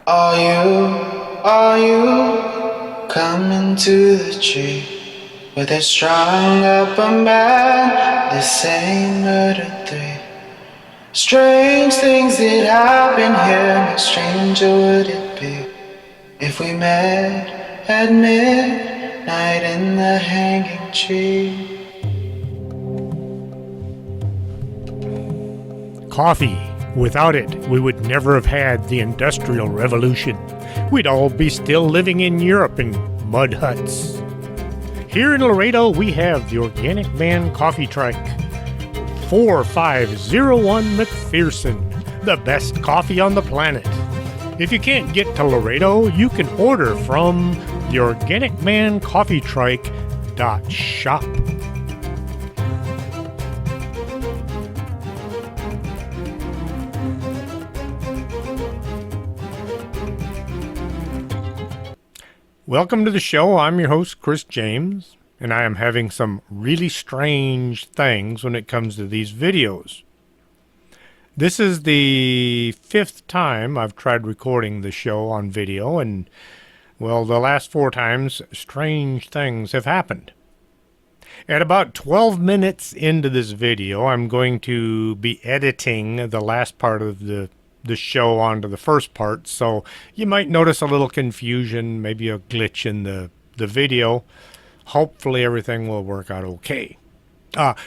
Are you coming to the tree where they strung up a man, the same murder three? Strange things that happen here, how stranger would it be if we met at midnight in the hanging tree? Coffee. Without it, we would never have had the Industrial Revolution. We'd all be still living in Europe in mud huts. Here in Laredo, we have the Organic Man Coffee Trike. 4501 McPherson, the best coffee on the planet. If you can't get to Laredo, you can order from the Organic Man Coffee Trike.shop. Welcome to the show. I'm your host, Chris James, and I am having some really strange things when it comes to these videos. This is the 5th time I've tried recording the show on video, and, well, the last 4 times, strange things have happened. At about 12 minutes into this video, I'm going to be editing the last part of the show onto the first part, so you might notice a little confusion, maybe a glitch in the video. Hopefully everything will work out okay.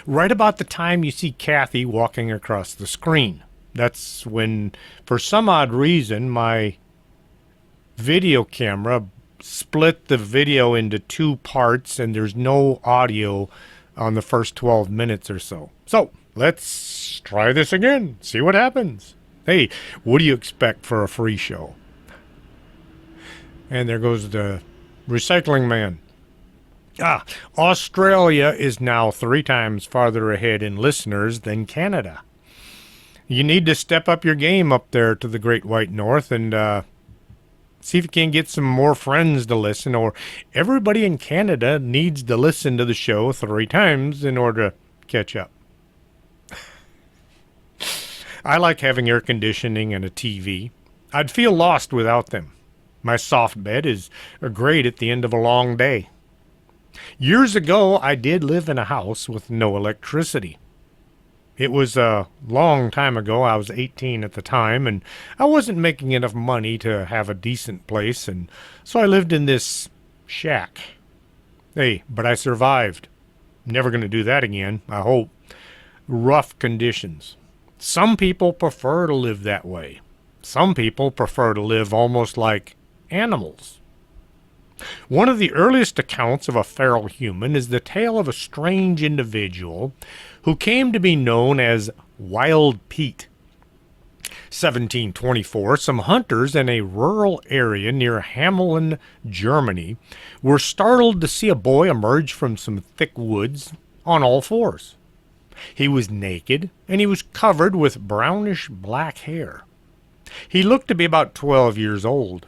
Right about the time you see Kathy walking across the screen, that's when, for some odd reason, my video camera split the video into 2 parts and there's no audio on the first 12 minutes or so. So let's try this again, see what happens. Hey, what do you expect for a free show? And there goes the recycling man. Australia is now 3 times farther ahead in listeners than Canada. You need to step up your game up there to the Great White North and see if you can get some more friends to listen, or everybody in Canada needs to listen to the show 3 times in order to catch up. I like having air conditioning and a TV. I'd feel lost without them. My soft bed is great at the end of a long day. Years ago, I did live in a house with no electricity. It was a long time ago. I was 18 at the time, and I wasn't making enough money to have a decent place, and so I lived in this shack. Hey, but I survived. Never going to do that again, I hope. Rough conditions. Some people prefer to live that way. Some people prefer to live almost like animals. One of the earliest accounts of a feral human is the tale of a strange individual who came to be known as Wild Pete. 1724, some hunters in a rural area near Hamelin, Germany, were startled to see a boy emerge from some thick woods on all 4s. He was naked, and he was covered with brownish black hair. He looked to be about 12 years old.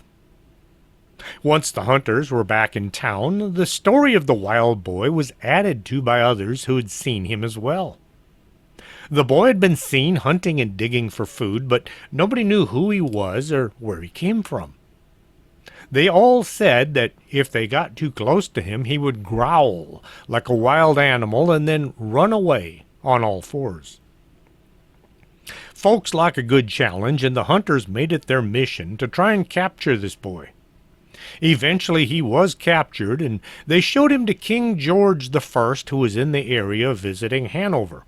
Once the hunters were back in town, the story of the wild boy was added to by others who had seen him as well. The boy had been seen hunting and digging for food, but nobody knew who he was or where he came from. They all said that if they got too close to him, he would growl like a wild animal and then run away on all 4s. Folks like a good challenge, and the hunters made it their mission to try and capture this boy. Eventually he was captured, and they showed him to King George I, who was in the area visiting Hanover.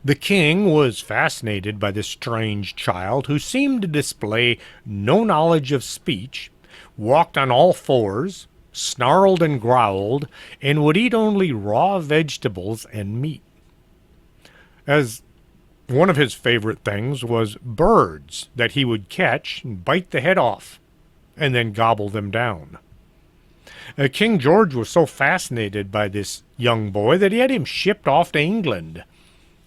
The king was fascinated by this strange child who seemed to display no knowledge of speech, walked on all 4s, snarled and growled, and would eat only raw vegetables and meat. As one of his favorite things was birds that he would catch and bite the head off and then gobble them down. King George was so fascinated by this young boy that he had him shipped off to England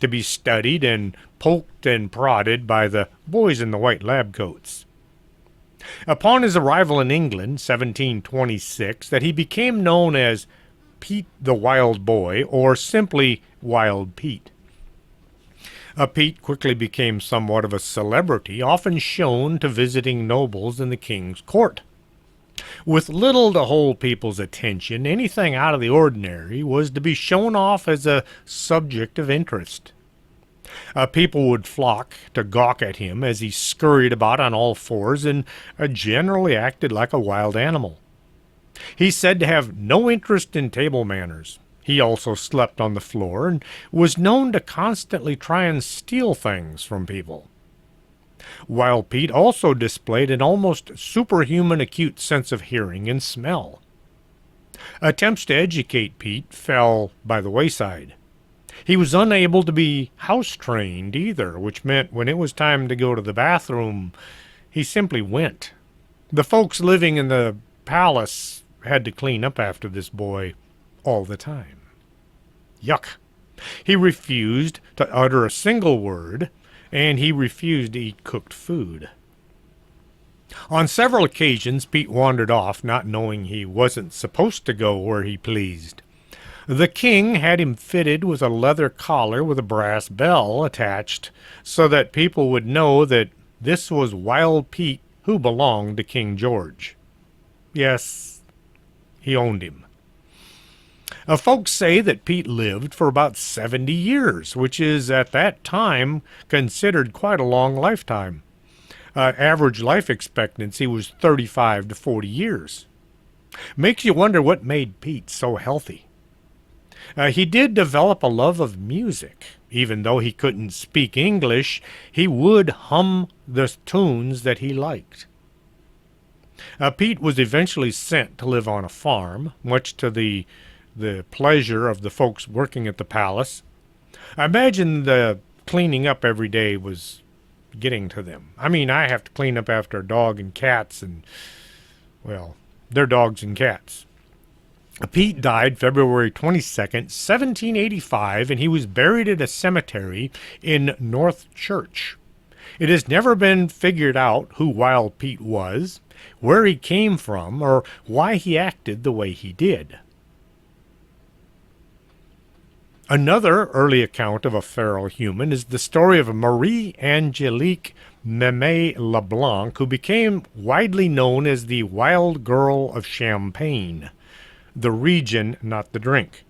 to be studied and poked and prodded by the boys in the white lab coats. Upon his arrival in England, 1726, that he became known as Pete the Wild Boy, or simply Wild Pete. Pete quickly became somewhat of a celebrity, often shown to visiting nobles in the king's court. With little to hold people's attention, anything out of the ordinary was to be shown off as a subject of interest. People would flock to gawk at him as he scurried about on all fours and generally acted like a wild animal. He's said to have no interest in table manners. He also slept on the floor and was known to constantly try and steal things from people. Wild Pete also displayed an almost superhuman acute sense of hearing and smell. Attempts to educate Pete fell by the wayside. He was unable to be house-trained either, which meant when it was time to go to the bathroom, he simply went. The folks living in the palace had to clean up after this boy all the time. Yuck. He refused to utter a single word, and he refused to eat cooked food. On several occasions, Pete wandered off, not knowing he wasn't supposed to go where he pleased. The king had him fitted with a leather collar with a brass bell attached, so that people would know that this was Wild Pete who belonged to King George. Yes, he owned him. Folks say that Pete lived for about 70 years, which is at that time considered quite a long lifetime. Average life expectancy was 35 to 40 years. Makes you wonder what made Pete so healthy. He did develop a love of music. Even though he couldn't speak English, he would hum the tunes that he liked. Pete was eventually sent to live on a farm, much to the pleasure of the folks working at the palace. I imagine the cleaning up every day was getting to them. I mean, I have to clean up after a dog and cats, and, well, they're dogs and cats. Pete died February 22nd, 1785, and he was buried at a cemetery in North Church. It has never been figured out who Wild Pete was, where he came from, or why he acted the way he did. Another early account of a feral human is the story of Marie Angelique Leblanc, who became widely known as the Wild Girl of Champagne. The region, not the drink.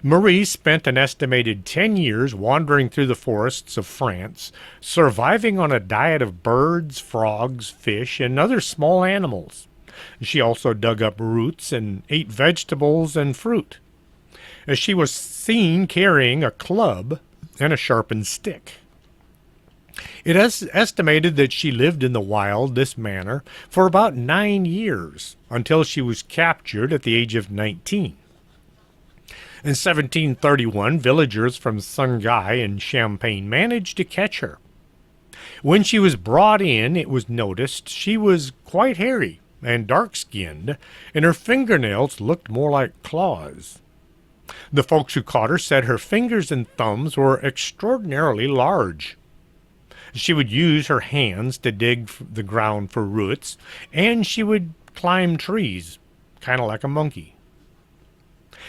Marie spent an estimated 10 years wandering through the forests of France, surviving on a diet of birds, frogs, fish, and other small animals. She also dug up roots and ate vegetables and fruit. She was seen carrying a club and a sharpened stick. It is estimated that she lived in the wild this manner for about 9 years, until she was captured at the age of 19. In 1731, villagers from Sungai in Champagne managed to catch her. When she was brought in, it was noticed she was quite hairy and dark-skinned, and her fingernails looked more like claws. The folks who caught her said her fingers and thumbs were extraordinarily large. She would use her hands to dig the ground for roots, and she would climb trees, kind of like a monkey.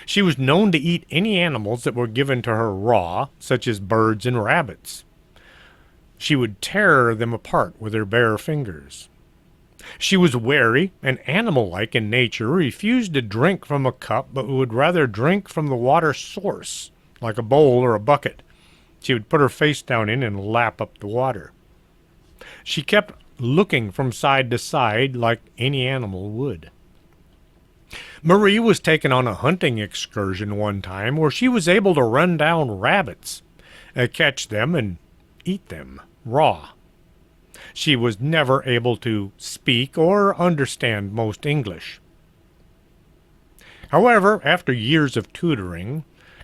She was known to eat any animals that were given to her raw, such as birds and rabbits. She would tear them apart with her bare fingers. She was wary and animal-like in nature, refused to drink from a cup, but would rather drink from the water source, like a bowl or a bucket. She would put her face down in and lap up the water. She kept looking from side to side like any animal would. Marie was taken on a hunting excursion one time where she was able to run down rabbits, catch them, and eat them raw. She was never able to speak or understand most English. However, after years of tutoring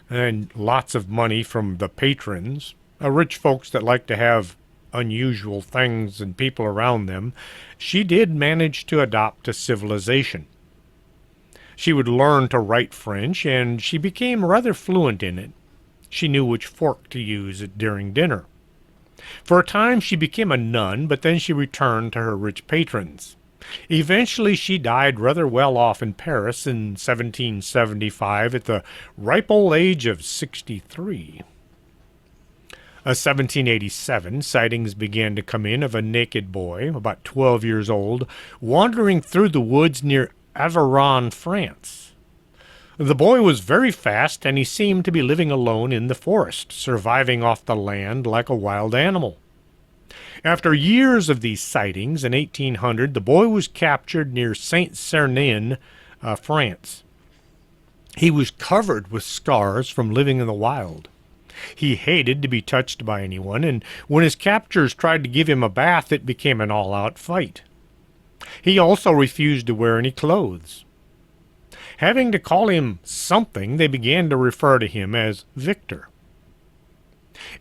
and lots of money from the patrons, rich folks that like to have unusual things and people around them, she did manage to adopt to civilization. She would learn to write French, and she became rather fluent in it. She knew which fork to use during dinner. For a time she became a nun, but then she returned to her rich patrons. Eventually she died rather well off in Paris in 1775 at the ripe old age of 63. 1787, sightings began to come in of a naked boy, about 12 years old, wandering through the woods near Avaron, France. The boy was very fast, and he seemed to be living alone in the forest, surviving off the land like a wild animal. After years of these sightings, in 1800, the boy was captured near Saint-Sernin, France. He was covered with scars from living in the wild. He hated to be touched by anyone, and when his captors tried to give him a bath, it became an all-out fight. He also refused to wear any clothes. Having to call him something, they began to refer to him as Victor.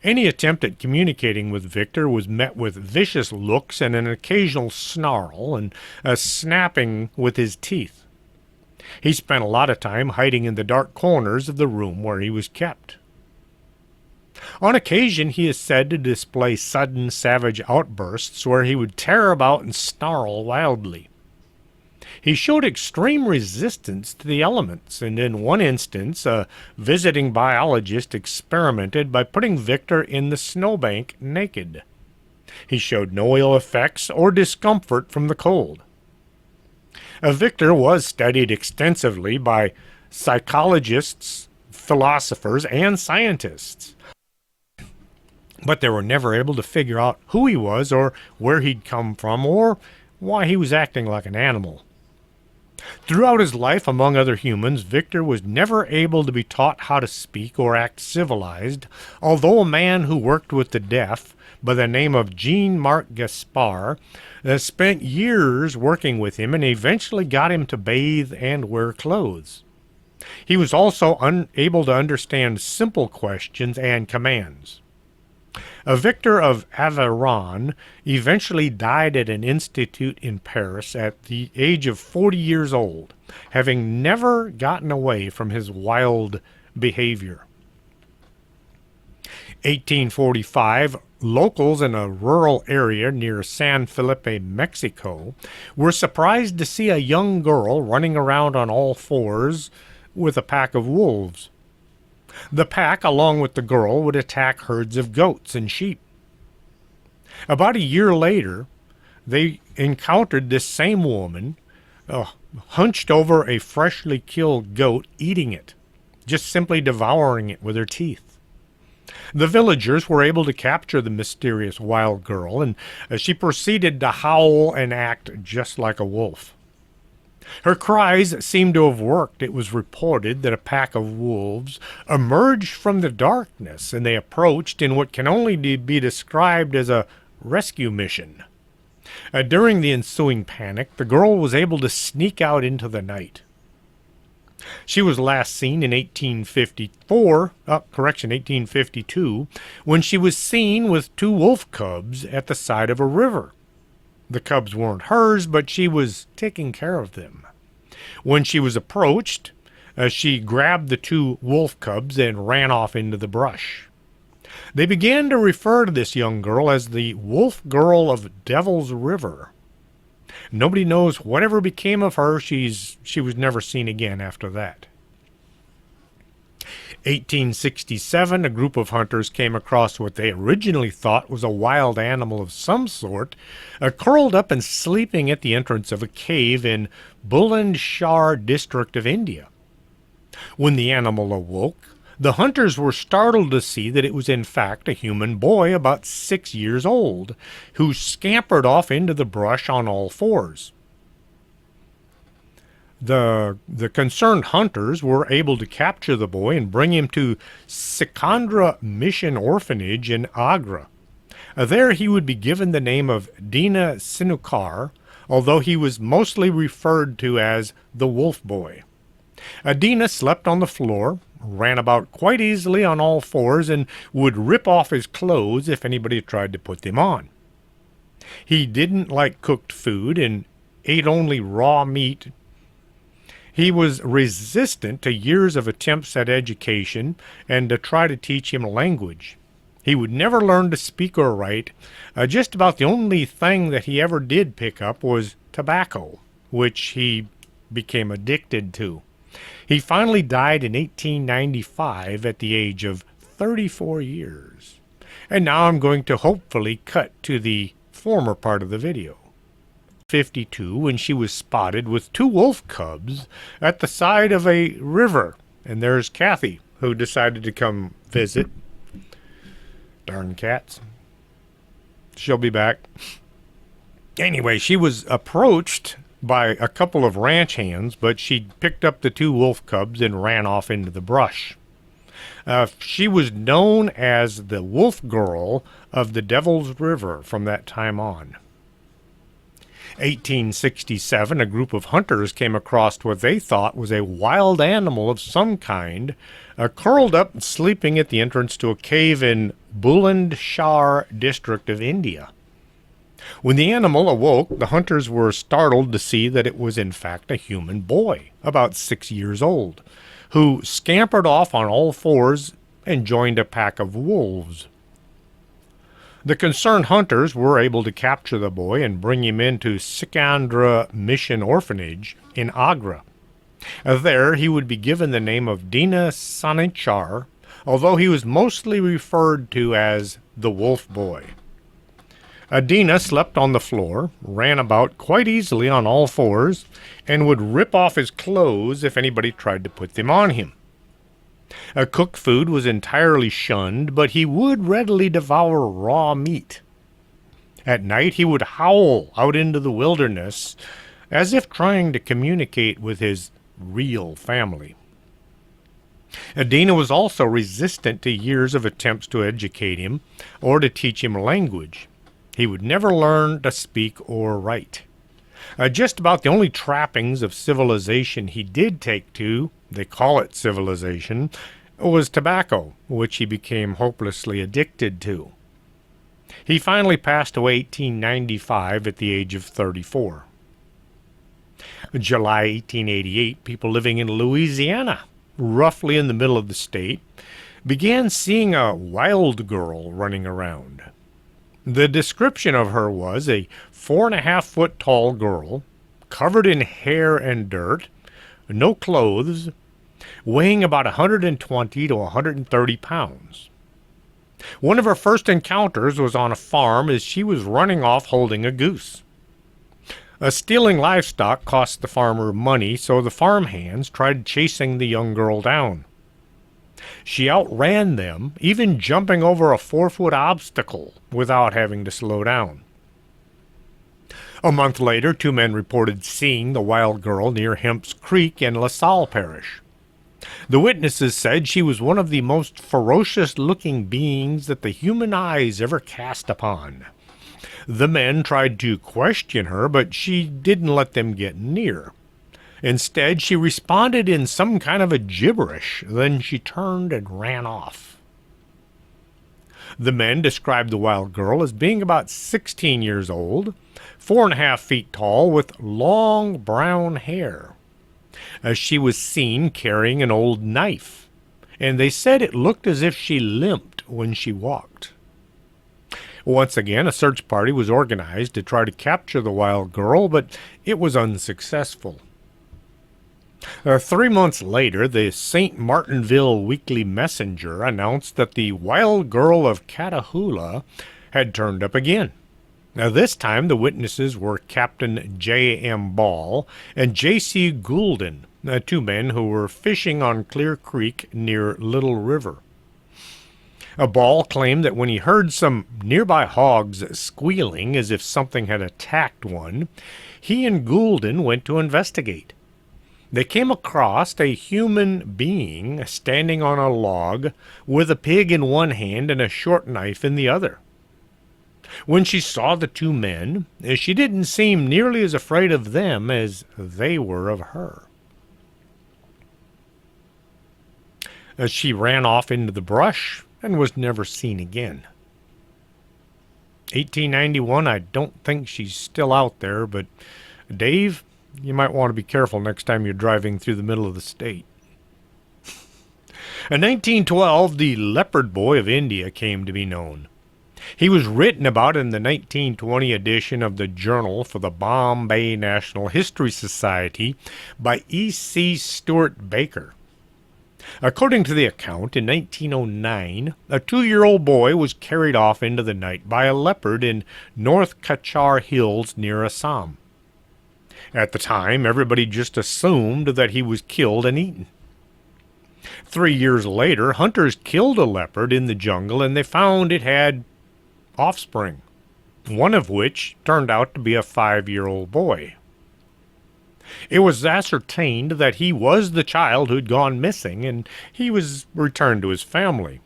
Any attempt at communicating with Victor was met with vicious looks and an occasional snarl and a snapping with his teeth. He spent a lot of time hiding in the dark corners of the room where he was kept. On occasion, he is said to display sudden savage outbursts where he would tear about and snarl wildly. He showed extreme resistance to the elements, and in one instance, a visiting biologist experimented by putting Victor in the snowbank naked. He showed no ill effects or discomfort from the cold. Victor was studied extensively by psychologists, philosophers, and scientists, but they were never able to figure out who he was or where he'd come from or why he was acting like an animal. Throughout his life among other humans, Victor was never able to be taught how to speak or act civilized, although a man who worked with the deaf by the name of Jean-Marc Gaspard spent years working with him and eventually got him to bathe and wear clothes. He was also unable to understand simple questions and commands. A Victor of Avaron eventually died at an institute in Paris at the age of 40 years old, having never gotten away from his wild behavior. 1845, locals in a rural area near San Felipe, Mexico, were surprised to see a young girl running around on all fours with a pack of wolves. The pack, along with the girl, would attack herds of goats and sheep. About a year later, they encountered this same woman hunched over a freshly killed goat, eating it, just simply devouring it with her teeth. The villagers were able to capture the mysterious wild girl, and she proceeded to howl and act just like a wolf. Her cries seemed to have worked. It was reported that a pack of wolves emerged from the darkness, and they approached in what can only be described as a rescue mission. During the ensuing panic, the girl was able to sneak out into the night. She was last seen in 1852, when she was seen with 2 wolf cubs at the side of a river. The cubs weren't hers, but she was taking care of them. When she was approached, she grabbed the 2 wolf cubs and ran off into the brush. They began to refer to this young girl as the Wolf Girl of Devil's River. Nobody knows whatever became of her. She was never seen again after that. 1867, a group of hunters came across what they originally thought was a wild animal of some sort, curled up and sleeping at the entrance of a cave in Buland Shar district of India. When the animal awoke, the hunters were startled to see that it was in fact a human boy about 6 years old, who scampered off into the brush on all fours. The concerned hunters were able to capture the boy and bring him to Sikandra Mission Orphanage in Agra. There he would be given the name of Dina Sanechar, although he was mostly referred to as the Wolf Boy. Dina slept on the floor, ran about quite easily on all fours, and would rip off his clothes if anybody tried to put them on. He didn't like cooked food and ate only raw meat. He was resistant to years of attempts at education and to try to teach him language. He would never learn to speak or write. Just about the only thing that he ever did pick up was tobacco, which he became addicted to. He finally died in 1895 at the age of 34 years. And now I'm going to hopefully cut to the former part of the video. 52, when she was spotted with 2 wolf cubs at the side of a river. And there's Kathy, who decided to come visit. Darn cats. She'll be back. Anyway, she was approached by a couple of ranch hands, but she picked up the 2 wolf cubs and ran off into the brush. She was known as the Wolf Girl of the Devil's River from that time on. 1867, a group of hunters came across what they thought was a wild animal of some kind, curled up and sleeping at the entrance to a cave in Buland Shar district of India. When the animal awoke, the hunters were startled to see that it was in fact a human boy, about 6 years old, who scampered off on all fours and joined a pack of wolves. The concerned hunters were able to capture the boy and bring him into Sikandra Mission Orphanage in Agra. There he would be given the name of Dina Sanechar, although he was mostly referred to as the Wolf Boy. Dina slept on the floor, ran about quite easily on all fours, and would rip off his clothes if anybody tried to put them on him. Cooked food was entirely shunned, but he would readily devour raw meat. At night he would howl out into the wilderness, as if trying to communicate with his real family. Dina was also resistant to years of attempts to educate him or to teach him language. He would never learn to speak or write. Just about the only trappings of civilization he did take to, they call it civilization, was tobacco, which he became hopelessly addicted to. He finally passed away 1895 at the age of 34. July 1888, people living in Louisiana, roughly in the middle of the state, began seeing a wild girl running around. The description of her was a 4.5-foot tall girl, covered in hair and dirt, no clothes, weighing about 120 to 130 pounds. One of her first encounters was on a farm as she was running off holding a goose. Stealing livestock cost the farmer money, so the farmhands tried chasing the young girl down. She outran them, even jumping over a 4-foot obstacle without having to slow down. A month later, 2 men reported seeing the wild girl near Hemp's Creek in LaSalle Parish. The witnesses said she was one of the most ferocious-looking beings that the human eyes ever cast upon. The men tried to question her, but she didn't let them get near. Instead, she responded in some kind of a gibberish, then she turned and ran off. The men described the wild girl as being about 16 years old, 4.5 feet tall, with long brown hair. She was seen carrying an old knife, and they said it looked as if she limped when she walked. Once again, a search party was organized to try to capture the wild girl, but it was unsuccessful. 3 months later, the St. Martinville Weekly Messenger announced that the wild girl of Catahoula had turned up again. Now, this time, the witnesses were Captain J.M. Ball and J.C. Goulden, 2 men who were fishing on Clear Creek near Little River. Ball claimed that when he heard some nearby hogs squealing as if something had attacked one, he and Goulden went to investigate. They came across a human being standing on a log with a pig in one hand and a short knife in the other. When she saw the 2 men, she didn't seem nearly as afraid of them as they were of her. She ran off into the brush and was never seen again. 1891, I don't think she's still out there, but Dave, you might want to be careful next time you're driving through the middle of the state. In 1912, the Leopard Boy of India came to be known. He was written about in the 1920 edition of the Journal for the Bombay National History Society by E.C. Stuart Baker. According to the account, in 1909, a 2-year-old boy was carried off into the night by a leopard in North Kachar Hills near Assam. At the time, everybody just assumed that he was killed and eaten. 3 years later, hunters killed a leopard in the jungle and they found it had offspring, one of which turned out to be a 5-year-old boy. It was ascertained that he was the child who'd gone missing, and he was returned to his family.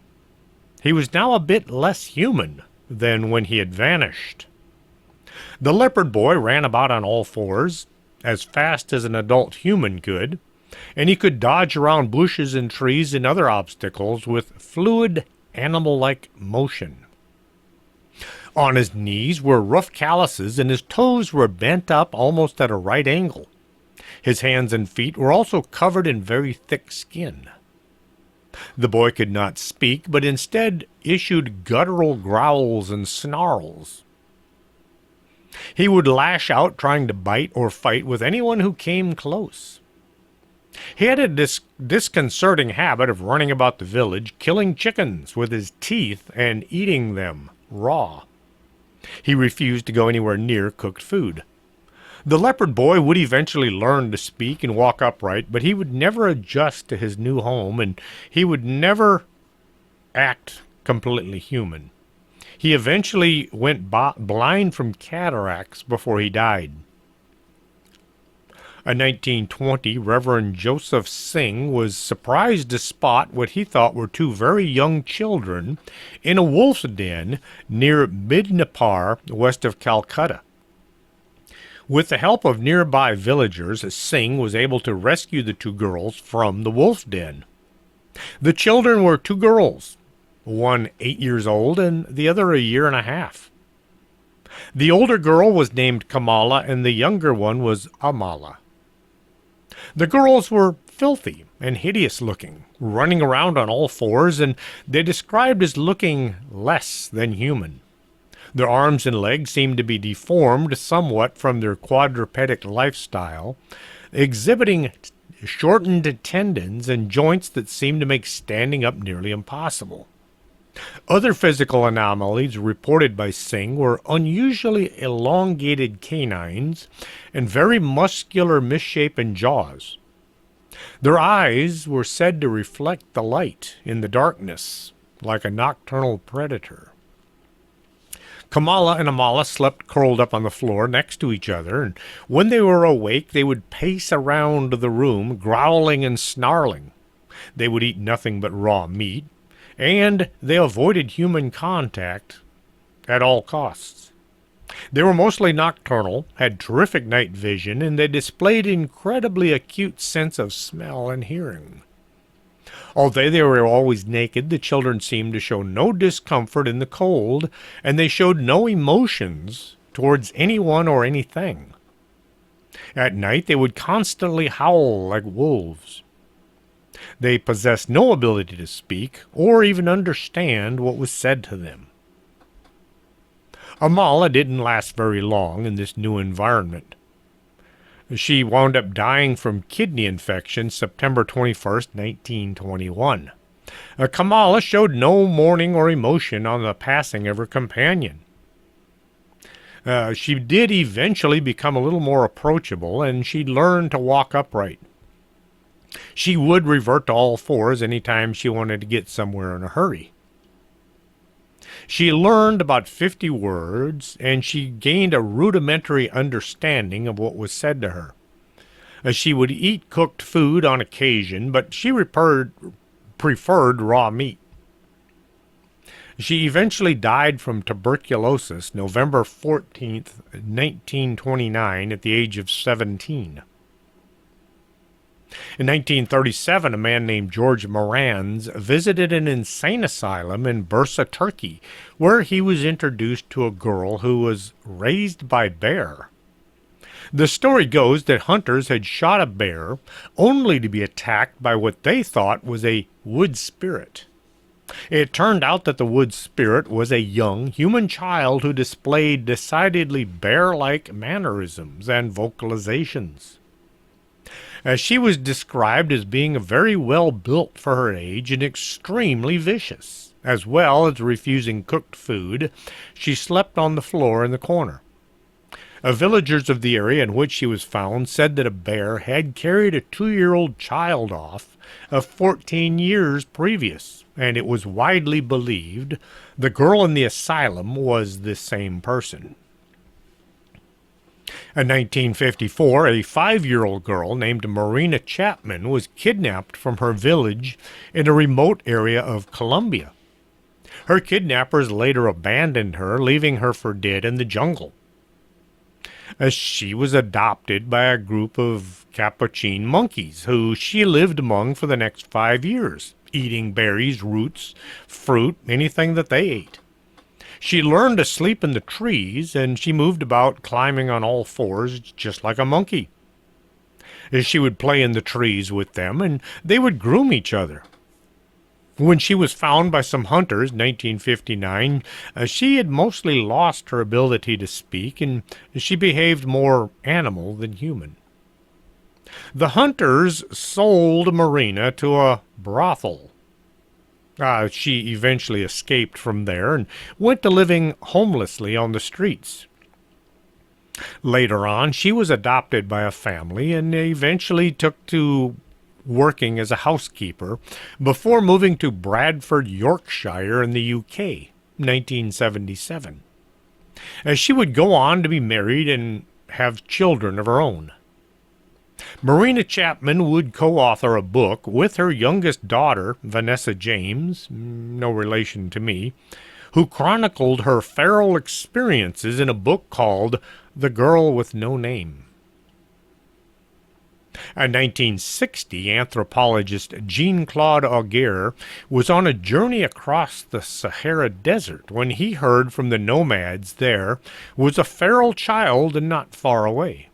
He was now a bit less human than when he had vanished. The leopard boy ran about on all fours, as fast as an adult human could, and he could dodge around bushes and trees and other obstacles with fluid, animal-like motion. On his knees were rough calluses, and his toes were bent up almost at a right angle. His hands and feet were also covered in very thick skin. The boy could not speak, but instead issued guttural growls and snarls. He would lash out trying to bite or fight with anyone who came close. He had a disconcerting habit of running about the village, killing chickens with his teeth and eating them raw. He refused to go anywhere near cooked food. The leopard boy would eventually learn to speak and walk upright, but he would never adjust to his new home, and he would never act completely human. He eventually went blind from cataracts before he died. In 1920, Reverend Joseph Singh was surprised to spot what he thought were 2 very young children in a wolf's den near Medina, west of Calcutta. With the help of nearby villagers, Singh was able to rescue the 2 girls from the wolf's den. The children were 2 girls, one 8 years old and the other a year and a half. The older girl was named Kamala and the younger one was Amala. The girls were filthy and hideous looking, running around on all fours, and they described as looking less than human. Their arms and legs seemed to be deformed somewhat from their quadrupedic lifestyle, exhibiting shortened tendons and joints that seemed to make standing up nearly impossible. Other physical anomalies reported by Singh were unusually elongated canines and very muscular misshapen jaws. Their eyes were said to reflect the light in the darkness, like a nocturnal predator. Kamala and Amala slept curled up on the floor next to each other, and when they were awake they would pace around the room, growling and snarling. They would eat nothing but raw meat, and they avoided human contact at all costs. They were mostly nocturnal, had terrific night vision, and they displayed incredibly acute sense of smell and hearing. Although they were always naked, the children seemed to show no discomfort in the cold, and they showed no emotions towards anyone or anything. At night they would constantly howl like wolves. They possessed no ability to speak or even understand what was said to them. Amala didn't last very long in this new environment. She wound up dying from kidney infection September 21st, 1921. Kamala showed no mourning or emotion on the passing of her companion. She did eventually become a little more approachable, and she learned to walk upright. She would revert to all fours any time she wanted to get somewhere in a hurry. She learned about 50 words, and she gained a rudimentary understanding of what was said to her. She would eat cooked food on occasion, but she preferred raw meat. She eventually died from tuberculosis November 14th, 1929, at the age of 17. In 1937, a man named George Morans visited an insane asylum in Bursa, Turkey, where he was introduced to a girl who was raised by bear. The story goes that hunters had shot a bear only to be attacked by what they thought was a wood spirit. It turned out that the wood spirit was a young human child who displayed decidedly bear-like mannerisms and vocalizations. She was described as being very well built for her age and extremely vicious. As well as refusing cooked food, she slept on the floor in the corner. Villagers of the area in which she was found said that a bear had carried a 2-year-old child off of 14 years previous, and it was widely believed the girl in the asylum was the same person. In 1954, a 5-year-old girl named Marina Chapman was kidnapped from her village in a remote area of Colombia. Her kidnappers later abandoned her, leaving her for dead in the jungle. As she was adopted by a group of capuchin monkeys who she lived among for the next 5 years, eating berries, roots, fruit, anything that they ate. She learned to sleep in the trees, and she moved about climbing on all fours just like a monkey. She would play in the trees with them, and they would groom each other. When she was found by some hunters in 1959, she had mostly lost her ability to speak, and she behaved more animal than human. The hunters sold Marina to a brothel. She eventually escaped from there and went to living homelessly on the streets. Later on, she was adopted by a family and eventually took to working as a housekeeper before moving to Bradford, Yorkshire in the UK, 1977. She would go on to be married and have children of her own. Marina Chapman would co-author a book with her youngest daughter, Vanessa James, no relation to me, who chronicled her feral experiences in a book called The Girl with No Name. In 1960, anthropologist Jean-Claude Auger was on a journey across the Sahara Desert when he heard from the nomads there was a feral child not far away.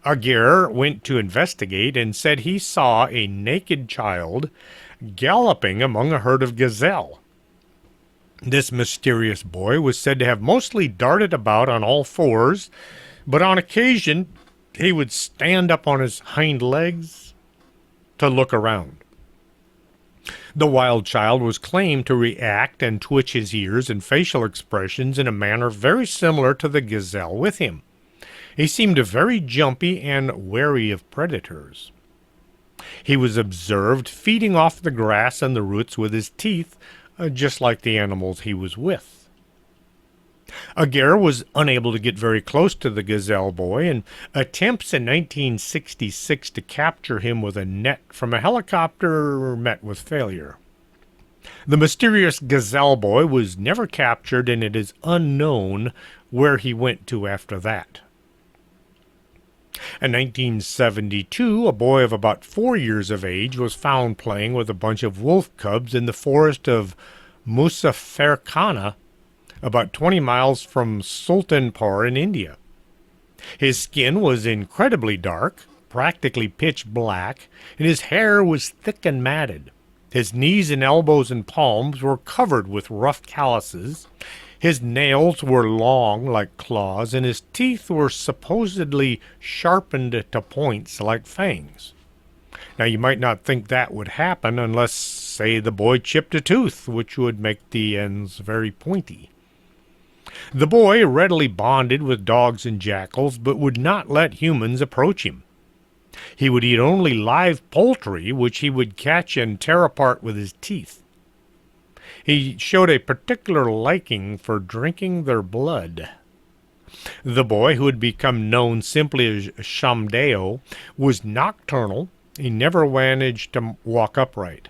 Auger went to investigate and said he saw a naked child galloping among a herd of gazelle. This mysterious boy was said to have mostly darted about on all fours, but on occasion he would stand up on his hind legs to look around. The wild child was claimed to react and twitch his ears and facial expressions in a manner very similar to the gazelle with him. He seemed very jumpy and wary of predators. He was observed feeding off the grass and the roots with his teeth, just like the animals he was with. Auger was unable to get very close to the Gazelle Boy, and attempts in 1966 to capture him with a net from a helicopter met with failure. The mysterious Gazelle Boy was never captured, and it is unknown where he went to after that. In 1972, a boy of about 4 years of age was found playing with a bunch of wolf cubs in the forest of Muzaffarkhana, about 20 miles from Sultanpur in India. His skin was incredibly dark, practically pitch black, and his hair was thick and matted. His knees and elbows and palms were covered with rough calluses. His nails were long like claws, and his teeth were supposedly sharpened to points like fangs. Now, you might not think that would happen unless, say, the boy chipped a tooth, which would make the ends very pointy. The boy readily bonded with dogs and jackals, but would not let humans approach him. He would eat only live poultry, which he would catch and tear apart with his teeth. He showed a particular liking for drinking their blood. The boy, who had become known simply as Shamdeo, was nocturnal. He never managed to walk upright.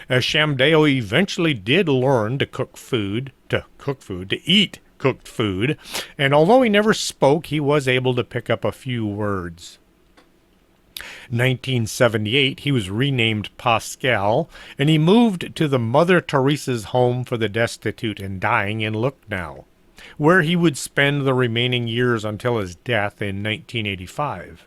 Shamdeo eventually did learn to eat cooked food, and although he never spoke, he was able to pick up a few words. 1978, he was renamed Pascal, and he moved to the Mother Teresa's Home for the Destitute and Dying in Lucknow, where he would spend the remaining years until his death in 1985.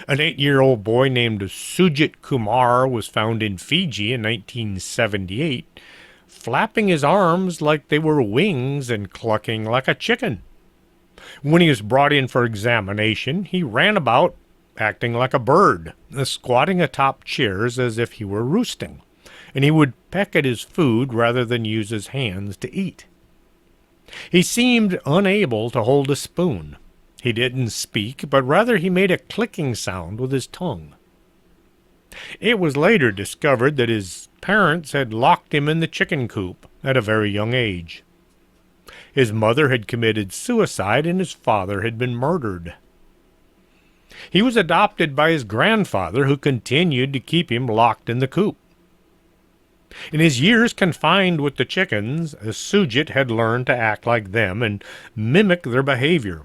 An 8-year-old boy named Sujit Kumar was found in Fiji in 1978, flapping his arms like they were wings and clucking like a chicken. When he was brought in for examination, he ran about acting like a bird, squatting atop chairs as if he were roosting, and he would peck at his food rather than use his hands to eat. He seemed unable to hold a spoon. He didn't speak, but rather he made a clicking sound with his tongue. It was later discovered that his parents had locked him in the chicken coop at a very young age. His mother had committed suicide and his father had been murdered. He was adopted by his grandfather, who continued to keep him locked in the coop. In his years confined with the chickens, Sujit had learned to act like them and mimic their behavior.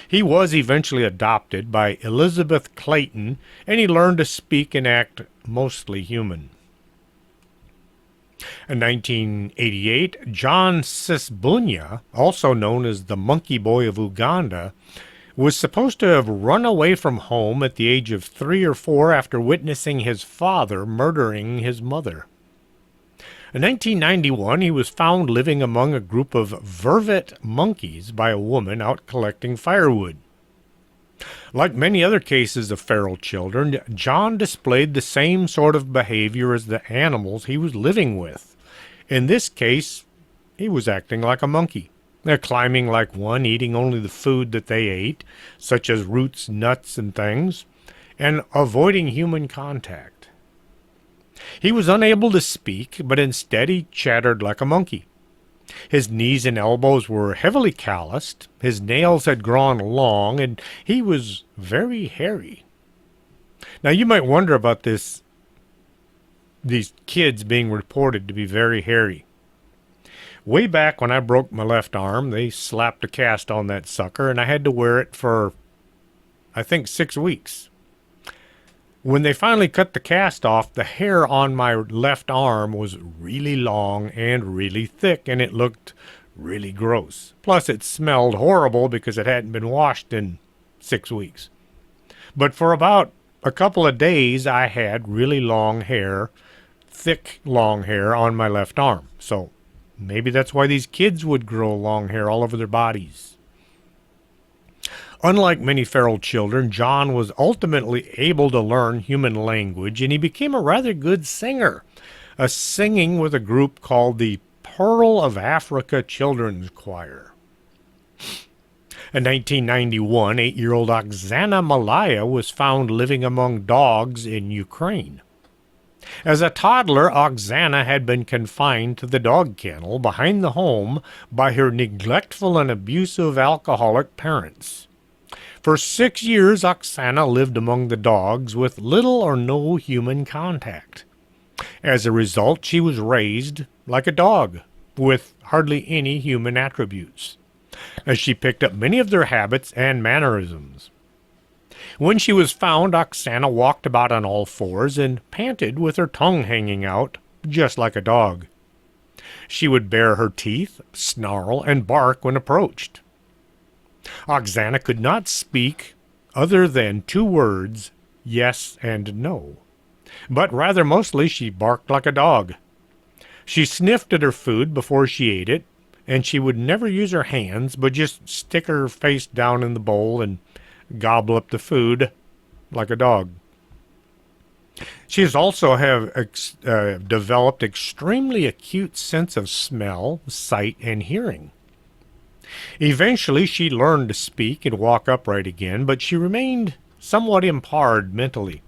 He was eventually adopted by Elizabeth Clayton, and he learned to speak and act mostly human. In 1988, John Cisbuna, also known as the Monkey Boy of Uganda, was supposed to have run away from home at the age of 3 or 4 after witnessing his father murdering his mother. In 1991, he was found living among a group of vervet monkeys by a woman out collecting firewood. Like many other cases of feral children, John displayed the same sort of behavior as the animals he was living with. In this case, he was acting like a monkey. They're climbing like one, eating only the food that they ate, such as roots, nuts, and things, and avoiding human contact. He was unable to speak, but instead he chattered like a monkey. His knees and elbows were heavily calloused, his nails had grown long, and he was very hairy. Now you might wonder about these kids being reported to be very hairy. Way back when I broke my left arm, they slapped a cast on that sucker, and I had to wear it for, I think, 6 weeks. When they finally cut the cast off, the hair on my left arm was really long and really thick, and it looked really gross. Plus, it smelled horrible because it hadn't been washed in 6 weeks. But for about a couple of days, I had really long hair, thick long hair on my left arm. So maybe that's why these kids would grow long hair all over their bodies. Unlike many feral children, John was ultimately able to learn human language, and he became a rather good singer, singing with a group called the Pearl of Africa Children's Choir. In 1991, 8-year-old Oxana Malaya was found living among dogs in Ukraine. As a toddler, Oxana had been confined to the dog kennel behind the home by her neglectful and abusive alcoholic parents. For 6 years, Oxana lived among the dogs with little or no human contact. As a result, she was raised like a dog, with hardly any human attributes, as she picked up many of their habits and mannerisms. When she was found, Oxana walked about on all fours and panted with her tongue hanging out, just like a dog. She would bare her teeth, snarl, and bark when approached. Oxana could not speak other than 2 words, yes and no, but rather mostly she barked like a dog. She sniffed at her food before she ate it, and she would never use her hands, but just stick her face down in the bowl and gobble up the food like a dog. She has also developed extremely acute sense of smell, sight, and hearing. Eventually, she learned to speak and walk upright again, but she remained somewhat impaired mentally.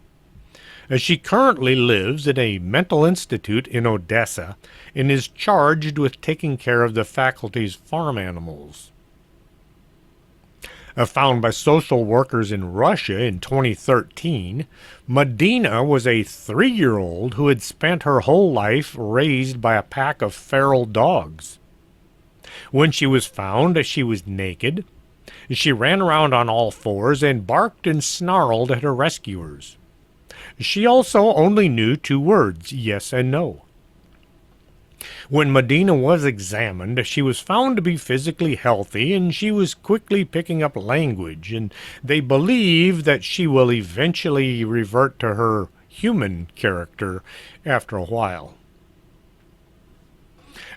She currently lives in a mental institute in Odessa and is charged with taking care of the faculty's farm animals. Found by social workers in Russia in 2013, Medina was a 3-year-old who had spent her whole life raised by a pack of feral dogs. When she was found, she was naked. She ran around on all fours and barked and snarled at her rescuers. She also only knew 2 words, yes and no. When Medina was examined, she was found to be physically healthy, and she was quickly picking up language, and they believe that she will eventually revert to her human character after a while.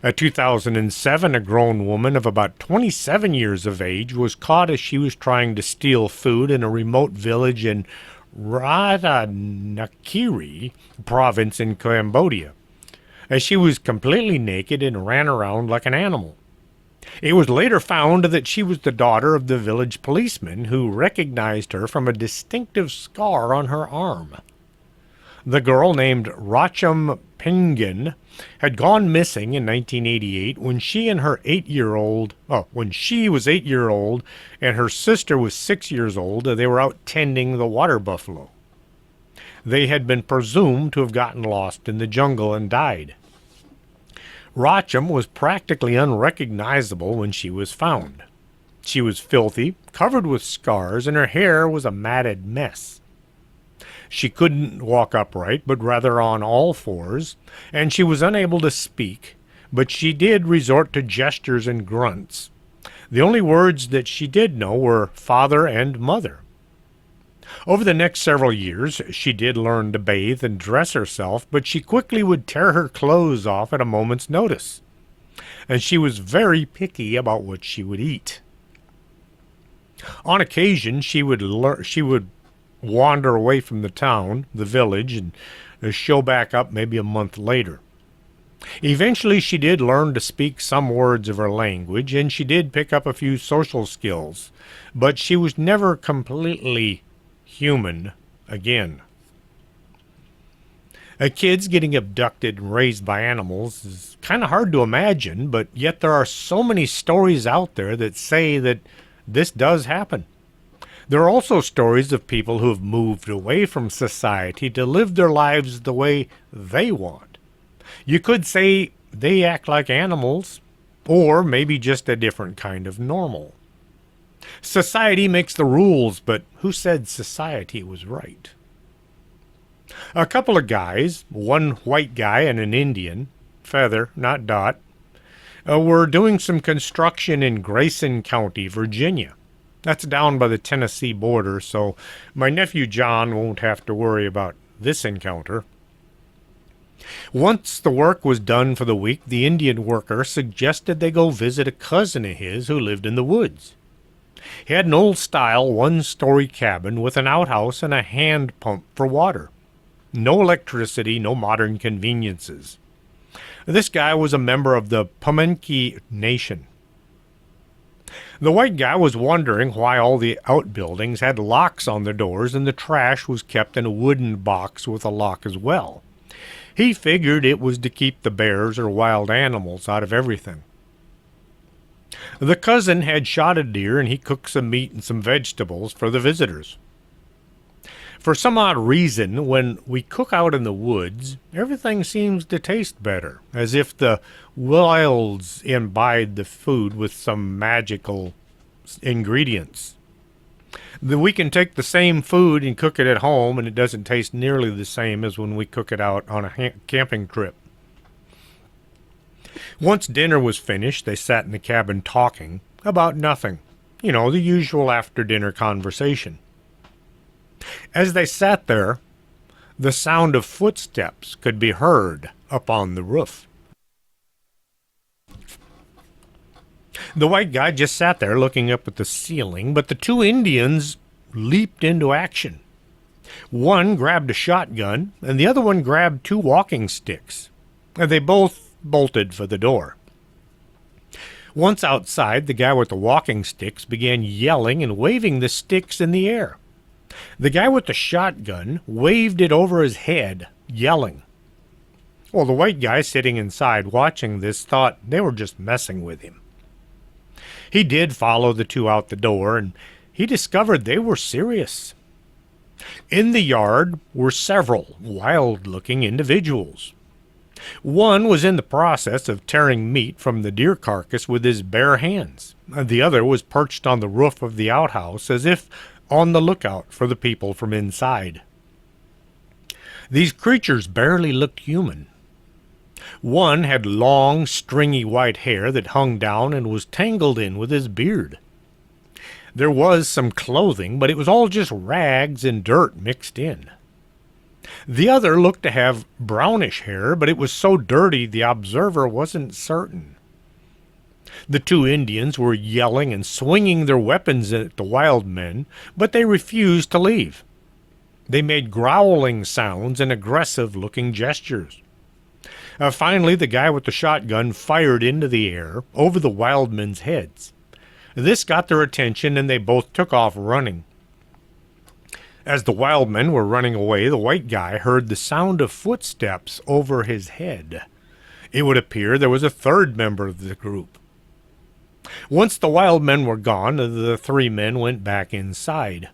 In 2007, a grown woman of about 27 years of age was caught as she was trying to steal food in a remote village in Ratanakiri province in Cambodia, as she was completely naked and ran around like an animal. It was later found that she was the daughter of the village policeman, who recognized her from a distinctive scar on her arm. The girl, named Rocham P'ngieng, had gone missing in 1988 when she was 8-year-old and her sister was 6 years old. They were out tending the water buffalo. They had been presumed to have gotten lost in the jungle and died. Rocham was practically unrecognizable when she was found. She was filthy, covered with scars, and her hair was a matted mess. She couldn't walk upright, but rather on all fours, and she was unable to speak, but she did resort to gestures and grunts. The only words that she did know were father and mother. Over the next several years, she did learn to bathe and dress herself, but she quickly would tear her clothes off at a moment's notice, and she was very picky about what she would eat. On occasion, she would wander away from the village, and show back up maybe a month later. Eventually, she did learn to speak some words of her language, and she did pick up a few social skills, but she was never completely human again. Kids getting abducted and raised by animals is kind of hard to imagine, but yet there are so many stories out there that say that this does happen. There are also stories of people who have moved away from society to live their lives the way they want. You could say they act like animals, or maybe just a different kind of normal. Society makes the rules, but who said society was right? A couple of guys, one white guy and an Indian, Feather, not Dot, were doing some construction in Grayson County, Virginia. That's down by the Tennessee border, so my nephew John won't have to worry about this encounter. Once the work was done for the week, the Indian worker suggested they go visit a cousin of his who lived in the woods. He had an old-style one-story cabin with an outhouse and a hand pump for water. No electricity, no modern conveniences. This guy was a member of the Pamunkey Nation. The white guy was wondering why all the outbuildings had locks on their doors and the trash was kept in a wooden box with a lock as well. He figured it was to keep the bears or wild animals out of everything. The cousin had shot a deer and he cooked some meat and some vegetables for the visitors. For some odd reason, when we cook out in the woods, everything seems to taste better, as if the wilds imbibe the food with some magical ingredients. We can take the same food and cook it at home, and it doesn't taste nearly the same as when we cook it out on a camping trip. Once dinner was finished, they sat in the cabin talking about nothing. You know, the usual after-dinner conversation. As they sat there, the sound of footsteps could be heard up on the roof. The white guy just sat there looking up at the ceiling, but the two Indians leaped into action. One grabbed a shotgun, and the other one grabbed 2 walking sticks. They both bolted for the door. Once outside, the guy with the walking sticks began yelling and waving the sticks in the air. The guy with the shotgun waved it over his head, yelling. Well, the white guy sitting inside watching this thought they were just messing with him. He did follow the 2 out the door, and he discovered they were serious. In the yard were several wild-looking individuals. One was in the process of tearing meat from the deer carcass with his bare hands. The other was perched on the roof of the outhouse as if on the lookout for the people from inside. These creatures barely looked human. One had long, stringy white hair that hung down and was tangled in with his beard. There was some clothing, but it was all just rags and dirt mixed in. The other looked to have brownish hair, but it was so dirty the observer wasn't certain. The two Indians were yelling and swinging their weapons at the wild men, but they refused to leave. They made growling sounds and aggressive-looking gestures. Finally, the guy with the shotgun fired into the air over the wild men's heads. This got their attention, and they both took off running. As the wild men were running away, the white guy heard the sound of footsteps over his head. It would appear there was a third member of the group. Once the wild men were gone, the three men went back inside.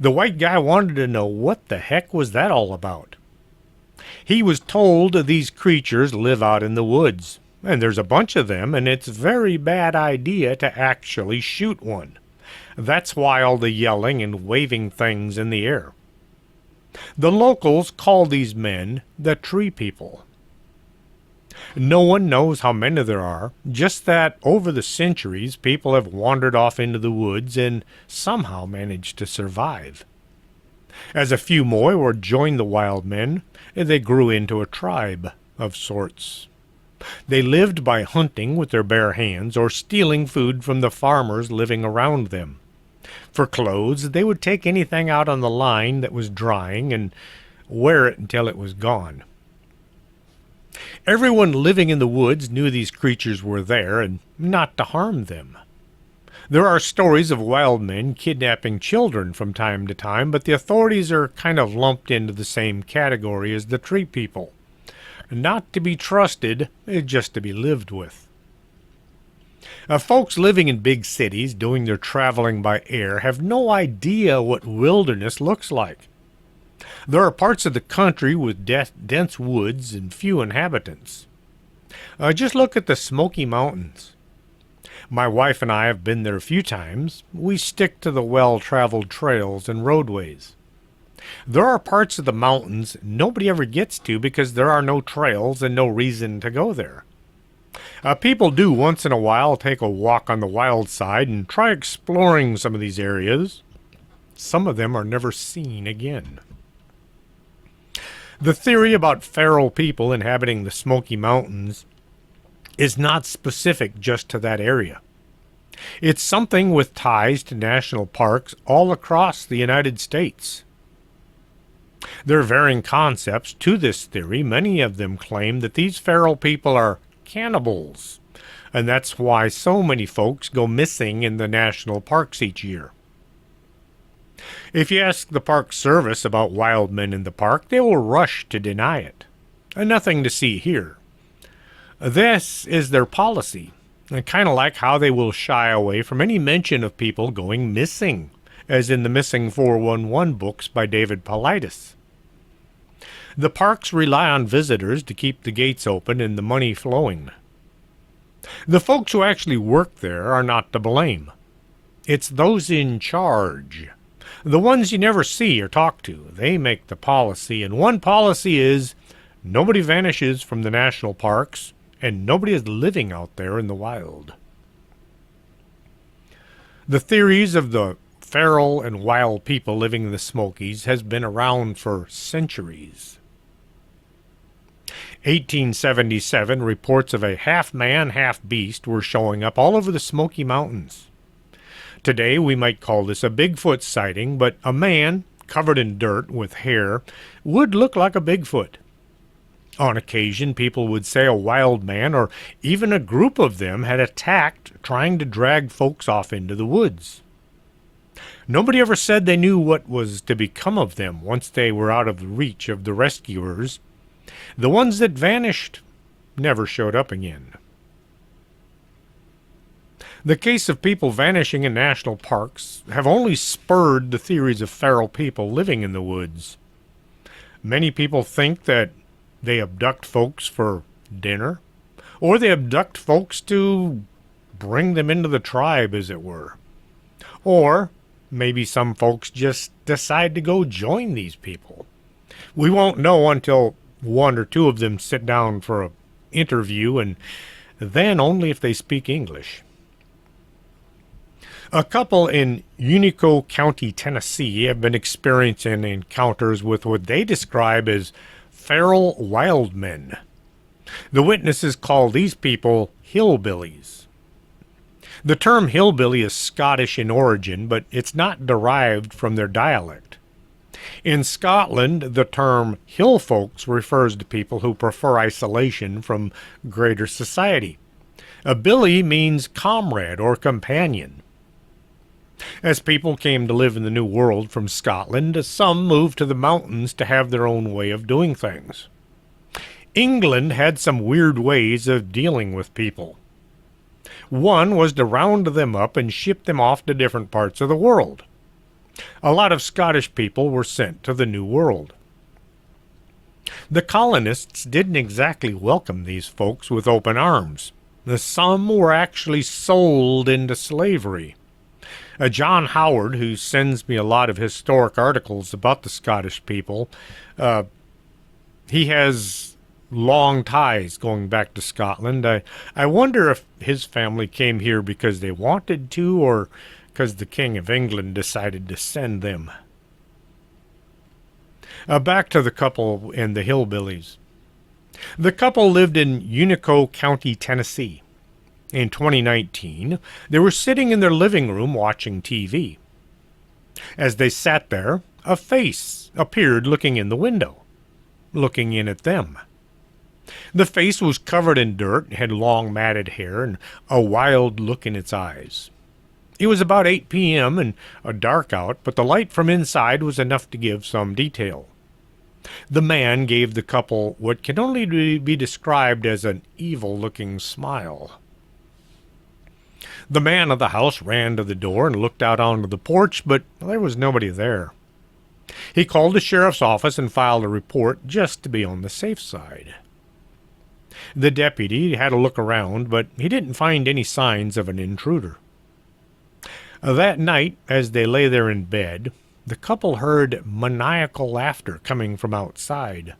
The white guy wanted to know what the heck was that all about. He was told these creatures live out in the woods, and there's a bunch of them, and it's a very bad idea to actually shoot one. That's why all the yelling and waving things in the air. The locals call these men the Tree People. No one knows how many there are, just that over the centuries people have wandered off into the woods and somehow managed to survive. As a few more joined the wild men, they grew into a tribe of sorts. They lived by hunting with their bare hands or stealing food from the farmers living around them. For clothes, they would take anything out on the line that was drying and wear it until it was gone. Everyone living in the woods knew these creatures were there and not to harm them. There are stories of wild men kidnapping children from time to time, but the authorities are kind of lumped into the same category as the Tree People. Not to be trusted, just to be lived with. Folks living in big cities doing their traveling by air have no idea what wilderness looks like. There are parts of the country with dense woods and few inhabitants. Just look at the Smoky Mountains. My wife and I have been there a few times. We stick to the well-traveled trails and roadways. There are parts of the mountains nobody ever gets to because there are no trails and no reason to go there. People do once in a while take a walk on the wild side and try exploring some of these areas. Some of them are never seen again. The theory about feral people inhabiting the Smoky Mountains is not specific just to that area. It's something with ties to national parks all across the United States. There are varying concepts to this theory. Many of them claim that these feral people are cannibals, and that's why so many folks go missing in the national parks each year. If you ask the Park Service about wild men in the park, they will rush to deny it. Nothing to see here. This is their policy, kind of like how they will shy away from any mention of people going missing, as in the Missing 411 books by David Paulides. The parks rely on visitors to keep the gates open and the money flowing. The folks who actually work there are not to blame. It's those in charge. The ones you never see or talk to. They make the policy, and one policy is nobody vanishes from the national parks, and nobody is living out there in the wild. The theories of the feral and wild people living in the Smokies has been around for centuries. 1877 reports of a half-man, half-beast were showing up all over the Smoky Mountains. Today we might call this a Bigfoot sighting, but a man, covered in dirt with hair, would look like a Bigfoot. On occasion, people would say a wild man or even a group of them had attacked, trying to drag folks off into the woods. Nobody ever said they knew what was to become of them once they were out of the reach of the rescuers. The ones that vanished never showed up again. The case of people vanishing in national parks have only spurred the theories of feral people living in the woods. Many people think that they abduct folks for dinner, or they abduct folks to bring them into the tribe, as it were. Or maybe some folks just decide to go join these people. We won't know until one or two of them sit down for an interview, and then only if they speak English. A couple in Unico County, Tennessee have been experiencing encounters with what they describe as feral wild men. The witnesses call these people hillbillies. The term hillbilly is Scottish in origin, but it's not derived from their dialect. In Scotland, the term hill folks refers to people who prefer isolation from greater society. A billy means comrade or companion. As people came to live in the New World from Scotland, some moved to the mountains to have their own way of doing things. England had some weird ways of dealing with people. One was to round them up and ship them off to different parts of the world. A lot of Scottish people were sent to the New World. The colonists didn't exactly welcome these folks with open arms. Some were actually sold into slavery. John Howard, who sends me a lot of historic articles about the Scottish people, he has long ties going back to Scotland. I wonder if his family came here because they wanted to or because the King of England decided to send them. Back to the couple and the hillbillies. The couple lived in Unico County, Tennessee. In 2019, they were sitting in their living room watching TV. As they sat there, a face appeared looking in the window, looking in at them. The face was covered in dirt, had long matted hair, and a wild look in its eyes. It was about 8 p.m. and dark out, but the light from inside was enough to give some detail. The man gave the couple what can only be described as an evil-looking smile. The man of the house ran to the door and looked out onto the porch, but there was nobody there. He called the sheriff's office and filed a report just to be on the safe side. The deputy had a look around, but he didn't find any signs of an intruder. That night, as they lay there in bed, the couple heard maniacal laughter coming from outside.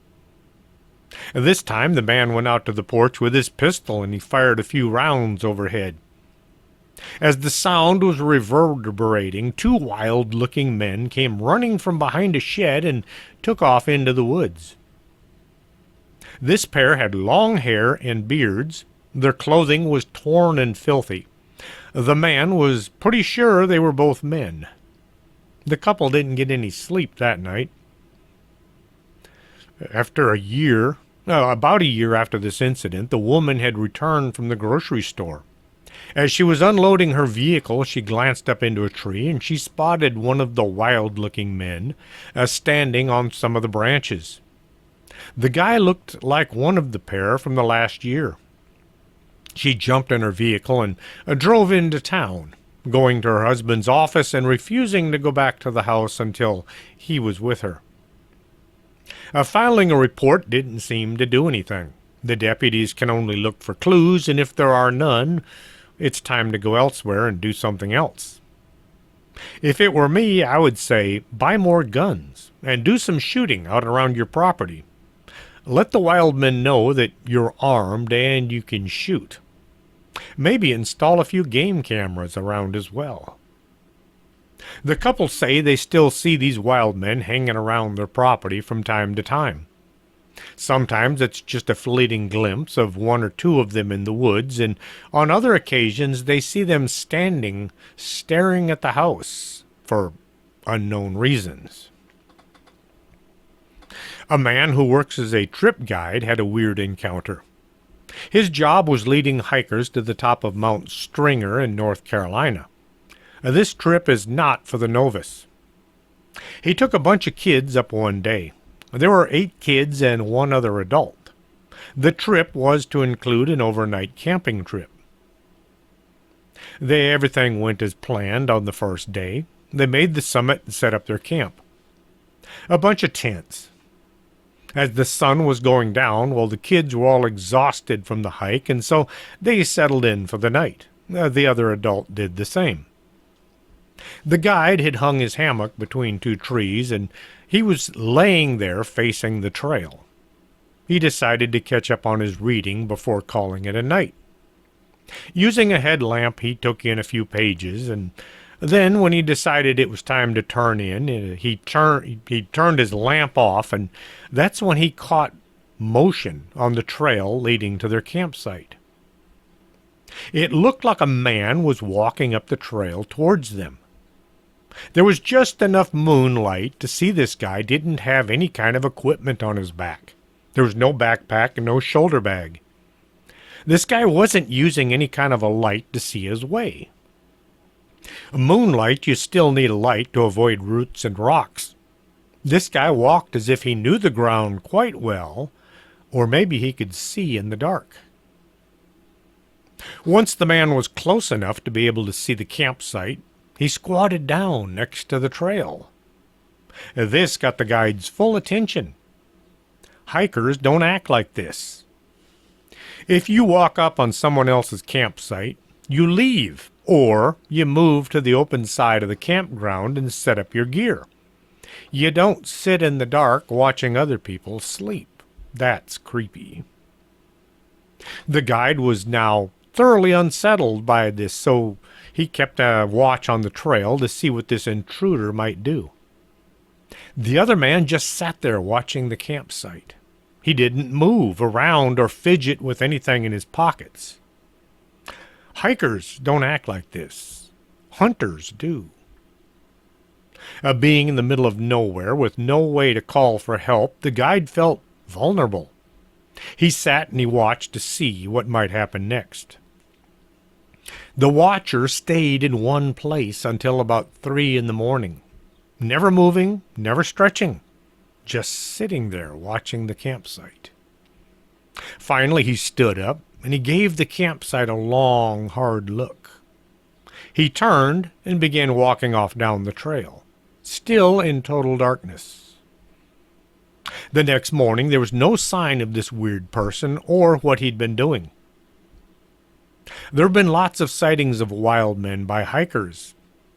This time the man went out to the porch with his pistol and he fired a few rounds overhead. As the sound was reverberating, two wild-looking men came running from behind a shed and took off into the woods. This pair had long hair and beards. Their clothing was torn and filthy. The man was pretty sure they were both men. The couple didn't get any sleep that night. About a year after this incident, the woman had returned from the grocery store. As she was unloading her vehicle, she glanced up into a tree and she spotted one of the wild-looking men standing on some of the branches. The guy looked like one of the pair from the last year. She jumped in her vehicle and drove into town, going to her husband's office and refusing to go back to the house until he was with her. Filing a report didn't seem to do anything. The deputies can only look for clues, and if there are none, it's time to go elsewhere and do something else. If it were me, I would say buy more guns and do some shooting out around your property. Let the wild men know that you're armed and you can shoot. Maybe install a few game cameras around as well. The couple say they still see these wild men hanging around their property from time to time. Sometimes it's just a fleeting glimpse of one or two of them in the woods, and on other occasions they see them standing, staring at the house for unknown reasons. A man who works as a trip guide had a weird encounter. His job was leading hikers to the top of Mount Stringer in North Carolina. This trip is not for the novice. He took a bunch of kids up one day. There were 8 kids and 1 other adult. The trip was to include an overnight camping trip. Everything went as planned on the first day. They made the summit and set up their camp. A bunch of tents. As the sun was going down, the kids were all exhausted from the hike, and so they settled in for the night. The other adult did the same. The guide had hung his hammock between 2 trees, and he was laying there facing the trail. He decided to catch up on his reading before calling it a night. Using a headlamp, he took in a few pages, and Then, when he decided it was time to turn in, he turned his lamp off, and that's when he caught motion on the trail leading to their campsite. It looked like a man was walking up the trail towards them. There was just enough moonlight to see this guy didn't have any kind of equipment on his back. There was no backpack and no shoulder bag. This guy wasn't using any kind of a light to see his way. Moonlight, you still need a light to avoid roots and rocks. This guy walked as if he knew the ground quite well, or maybe he could see in the dark. Once the man was close enough to be able to see the campsite, he squatted down next to the trail. This got the guide's full attention. Hikers don't act like this. If you walk up on someone else's campsite, you leave, or you move to the open side of the campground and set up your gear. You don't sit in the dark watching other people sleep. That's creepy. The guide was now thoroughly unsettled by this, so he kept a watch on the trail to see what this intruder might do. The other man just sat there watching the campsite. He didn't move around or fidget with anything in his pockets. Hikers don't act like this. Hunters do. Being in the middle of nowhere with no way to call for help, the guide felt vulnerable. He sat and he watched to see what might happen next. The watcher stayed in one place until about 3 in the morning, never moving, never stretching, just sitting there watching the campsite. Finally, he stood up and he gave the campsite a long, hard look. He turned and began walking off down the trail, still in total darkness. The next morning, there was no sign of this weird person or what he'd been doing. There have been lots of sightings of wild men by hikers.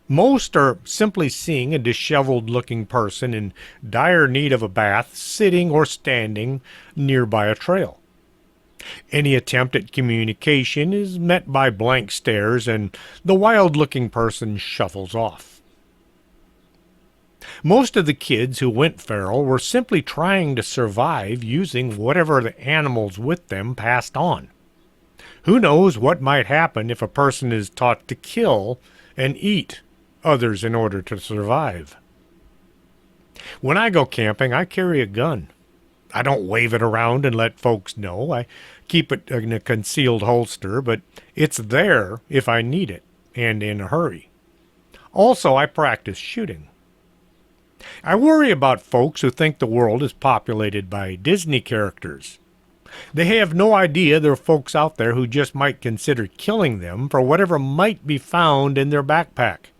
Most are simply seeing a disheveled-looking person in dire need of a bath sitting or standing nearby a trail. Any attempt at communication is met by blank stares, and the wild-looking person shuffles off. Most of the kids who went feral were simply trying to survive using whatever the animals with them passed on. Who knows what might happen if a person is taught to kill and eat others in order to survive. When I go camping, I carry a gun. I don't wave it around and let folks know. I keep it in a concealed holster, but it's there if I need it, and in a hurry. Also, I practice shooting. I worry about folks who think the world is populated by Disney characters. They have no idea there are folks out there who just might consider killing them for whatever might be found in their backpack.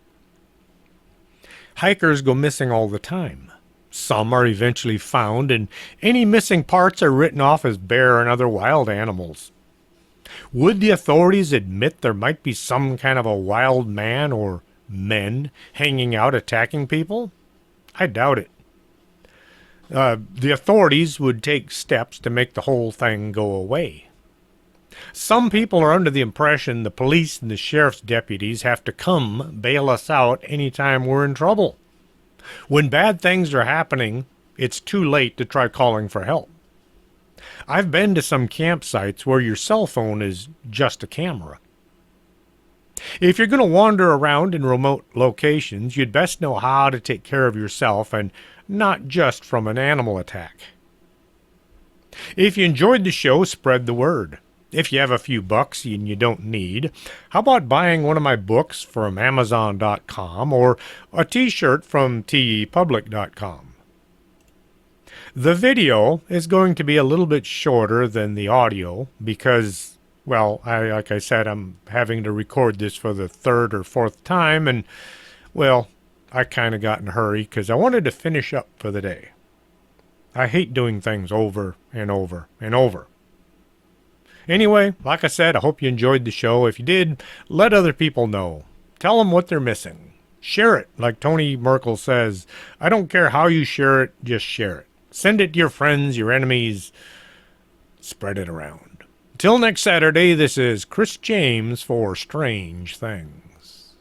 Hikers go missing all the time. Some are eventually found, and any missing parts are written off as bear and other wild animals. Would the authorities admit there might be some kind of a wild man or men hanging out attacking people? I doubt it. The authorities would take steps to make the whole thing go away. Some people are under the impression the police and the sheriff's deputies have to come bail us out anytime we're in trouble. When bad things are happening, it's too late to try calling for help. I've been to some campsites where your cell phone is just a camera. If you're going to wander around in remote locations, you'd best know how to take care of yourself and not just from an animal attack. If you enjoyed the show, spread the word. If you have a few bucks and you don't need, how about buying one of my books from Amazon.com or a t-shirt from teepublic.com? The video is going to be a little bit shorter than the audio because, well, like I said, I'm having to record this for the 3rd or 4th time, and, well, I kind of got in a hurry because I wanted to finish up for the day. I hate doing things over and over and over. Anyway, like I said, I hope you enjoyed the show. If you did, let other people know. Tell them what they're missing. Share it, like Tony Merkel says. I don't care how you share it, just share it. Send it to your friends, your enemies. Spread it around. Till next Saturday, this is Chris James for Strange Things.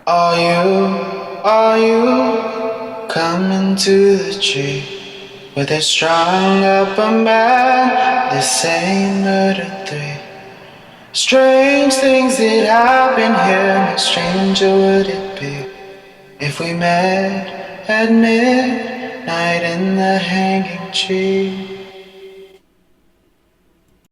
Are you coming to the tree where they strung up a man? The same murder three. Strange things that happen here, much stranger would it be if we met at midnight in the hanging tree.